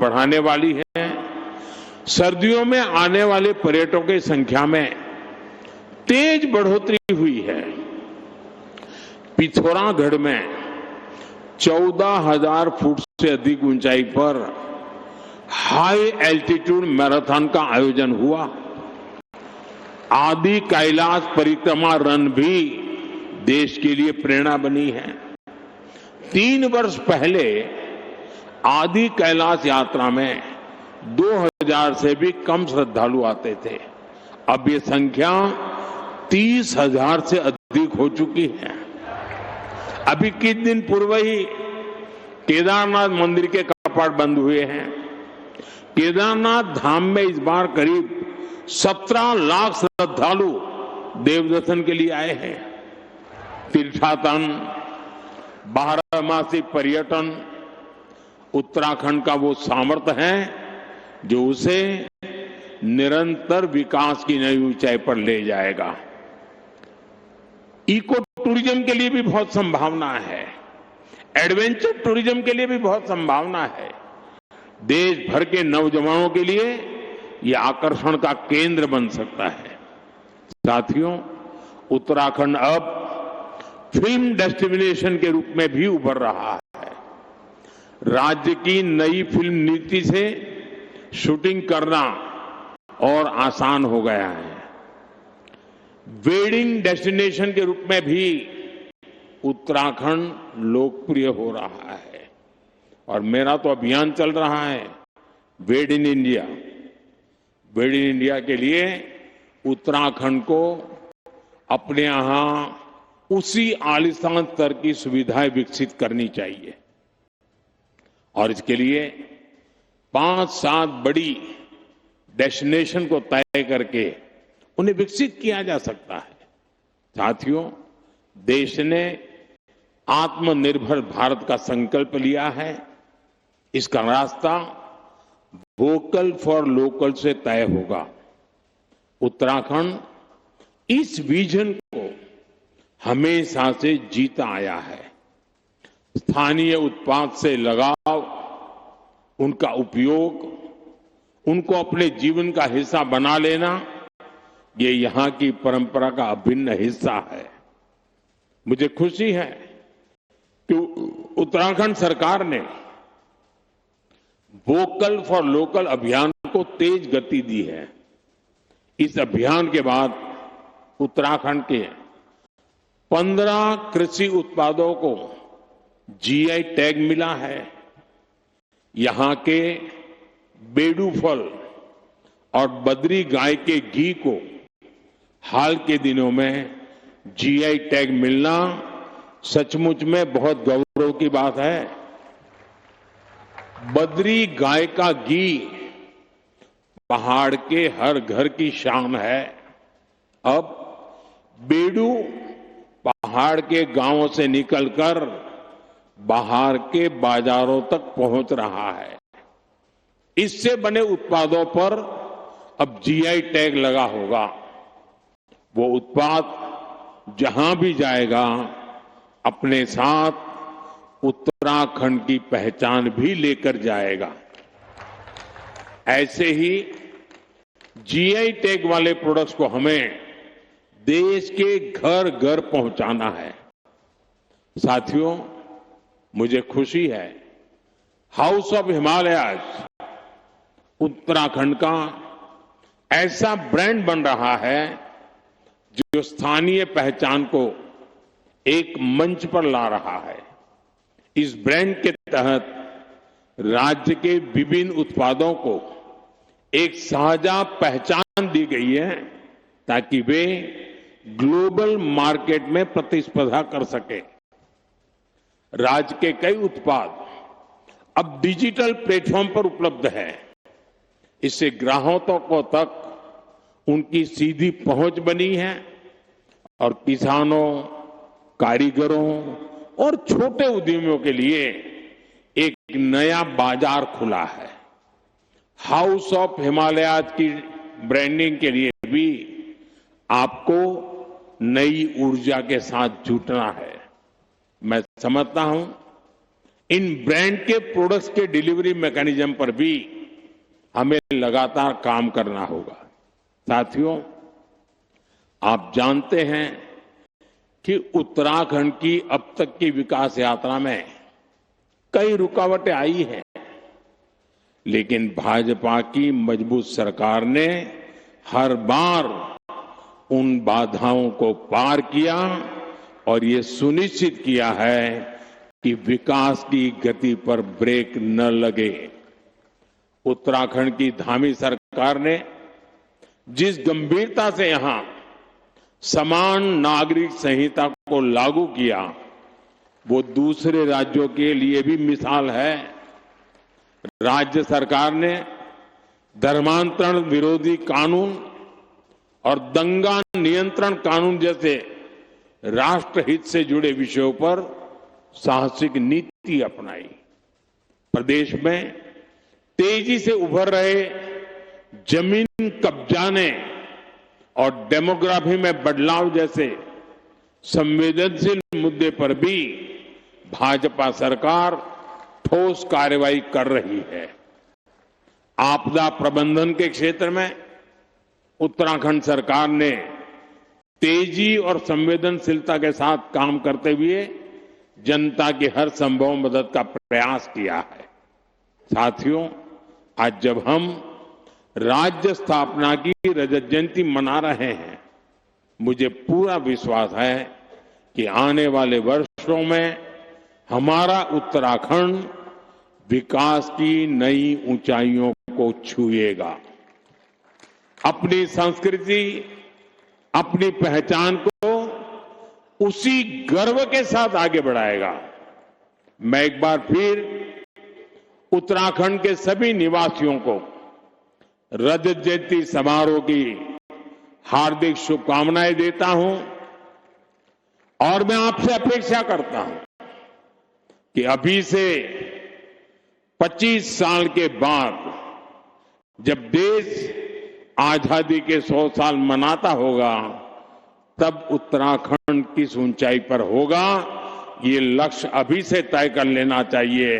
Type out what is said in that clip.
बढ़ाने वाली है। सर्दियों में आने वाले पर्यटकों की संख्या में तेज बढ़ोतरी हुई है। पिथौरागढ़ में 14,000 फुट से अधिक ऊंचाई पर हाई एल्टीट्यूड मैराथन का आयोजन हुआ। आदि कैलाश परिक्रमा रन भी देश के लिए प्रेरणा बनी है। 3 वर्ष पहले आदि कैलाश यात्रा में 2,000 से भी कम श्रद्धालु आते थे। अब ये संख्या 30,000 से अधिक हो चुकी है। अभी कुछ दिन पूर्व ही केदारनाथ मंदिर के कपाट बंद हुए हैं। केदारनाथ धाम में इस बार करीब 17 लाख श्रद्धालु देव दर्शन के लिए आए हैं। तीर्थाटन, बारहमासी पर्यटन उत्तराखंड का वो सामर्थ्य है जो उसे निरंतर विकास की नई ऊंचाई पर ले जाएगा। इको टूरिज्म के लिए भी बहुत संभावना है। एडवेंचर टूरिज्म के लिए भी बहुत संभावना है। देश भर के नौजवानों के लिए यह आकर्षण का केंद्र बन सकता है। साथियों, उत्तराखंड अब फिल्म डेस्टिनेशन के रूप में भी उभर रहा है। राज्य की नई फिल्म नीति से शूटिंग करना और आसान हो गया है। वेडिंग डेस्टिनेशन के रूप में भी उत्तराखंड लोकप्रिय हो रहा है। और मेरा तो अभियान चल रहा है वेड in India. Wade in India के लिए उत्तराखंड को अपने यहां उसी आलीशान स्तर की सुविधाएं विकसित करनी चाहिए। और इसके लिए 5-7 बड़ी डेस्टिनेशन को तय करके उन्हें विकसित किया जा सकता है। साथियों, देश ने आत्मनिर्भर भारत का संकल्प लिया है। इसका रास्ता वोकल फॉर लोकल से तय होगा। उत्तराखंड इस विजन को हमेशा से जीता आया है। स्थानीय उत्पाद से लगाव, उनका उपयोग, उनको अपने जीवन का हिस्सा बना लेना, ये यहां की परंपरा का अभिन्न हिस्सा है। मुझे खुशी है कि उत्तराखंड सरकार ने वोकल फॉर लोकल अभियान को तेज गति दी है। इस अभियान के बाद उत्तराखंड के 15 कृषि उत्पादों को जीआई टैग मिला है। यहां के बेडू फल और बद्री गाय के घी को हाल के दिनों में जीआई टैग मिलना सचमुच में बहुत गौरव की बात है। बद्री गाय का घी पहाड़ के हर घर की शान है। अब बेडू पहाड़ के गांवों से निकलकर बाहर के बाजारों तक पहुंच रहा है। इससे बने उत्पादों पर अब जीआई टैग लगा होगा। वो उत्पाद जहां भी जाएगा अपने साथ उत्तराखंड की पहचान भी लेकर जाएगा। ऐसे ही जीआई टैग वाले प्रोडक्ट्स को हमें देश के घर घर पहुंचाना है। साथियों, मुझे खुशी है हाउस ऑफ हिमालयाज उत्तराखंड का ऐसा ब्रांड बन रहा है जो स्थानीय पहचान को एक मंच पर ला रहा है। इस ब्रांड के तहत राज्य के विभिन्न उत्पादों को एक साझा पहचान दी गई है ताकि वे ग्लोबल मार्केट में प्रतिस्पर्धा कर सके। राज्य के कई उत्पाद अब डिजिटल प्लेटफॉर्म पर उपलब्ध है। इससे ग्राहकों तक उनकी सीधी पहुंच बनी है और किसानों, कारीगरों और छोटे उद्यमियों के लिए एक नया बाजार खुला है। हाउस ऑफ हिमालयाज की ब्रांडिंग के लिए भी आपको नई ऊर्जा के साथ जुटना है। मैं समझता हूं इन ब्रांड के प्रोडक्ट्स के डिलीवरी मैकेनिज्म पर भी हमें लगातार काम करना होगा। साथियों, आप जानते हैं कि उत्तराखंड की अब तक की विकास यात्रा में कई रुकावटें आई हैं, लेकिन भाजपा की मजबूत सरकार ने हर बार उन बाधाओं को पार किया और ये सुनिश्चित किया है कि विकास की गति पर ब्रेक न लगे। उत्तराखंड की धामी सरकार ने जिस गंभीरता से यहां समान नागरिक संहिता को लागू किया, वो दूसरे राज्यों के लिए भी मिसाल है। राज्य सरकार ने धर्मांतरण विरोधी कानून और दंगा नियंत्रण कानून जैसे राष्ट्रहित से जुड़े विषयों पर साहसिक नीति अपनाई। प्रदेश में तेजी से उभर रहे जमीन कब्जाने और डेमोग्राफी में बदलाव जैसे संवेदनशील मुद्दे पर भी भाजपा सरकार ठोस कार्रवाई कर रही है। आपदा प्रबंधन के क्षेत्र में उत्तराखंड सरकार ने तेजी और संवेदनशीलता के साथ काम करते हुए जनता की हर संभव मदद का प्रयास किया है। साथियों, आज जब हम राज्य स्थापना की रजत जयंती मना रहे हैं, मुझे पूरा विश्वास है कि आने वाले वर्षों में हमारा उत्तराखंड विकास की नई ऊंचाइयों को छुएगा, अपनी संस्कृति, अपनी पहचान को उसी गर्व के साथ आगे बढ़ाएगा। मैं एक बार फिर उत्तराखंड के सभी निवासियों को रजत जयंती समारोह की हार्दिक शुभकामनाएं देता हूं और मैं आपसे अपेक्षा करता हूं कि अभी से 25 साल के बाद जब देश आजादी के 100 साल मनाता होगा, तब उत्तराखंड किस ऊंचाई पर होगा, ये लक्ष्य अभी से तय कर लेना चाहिए।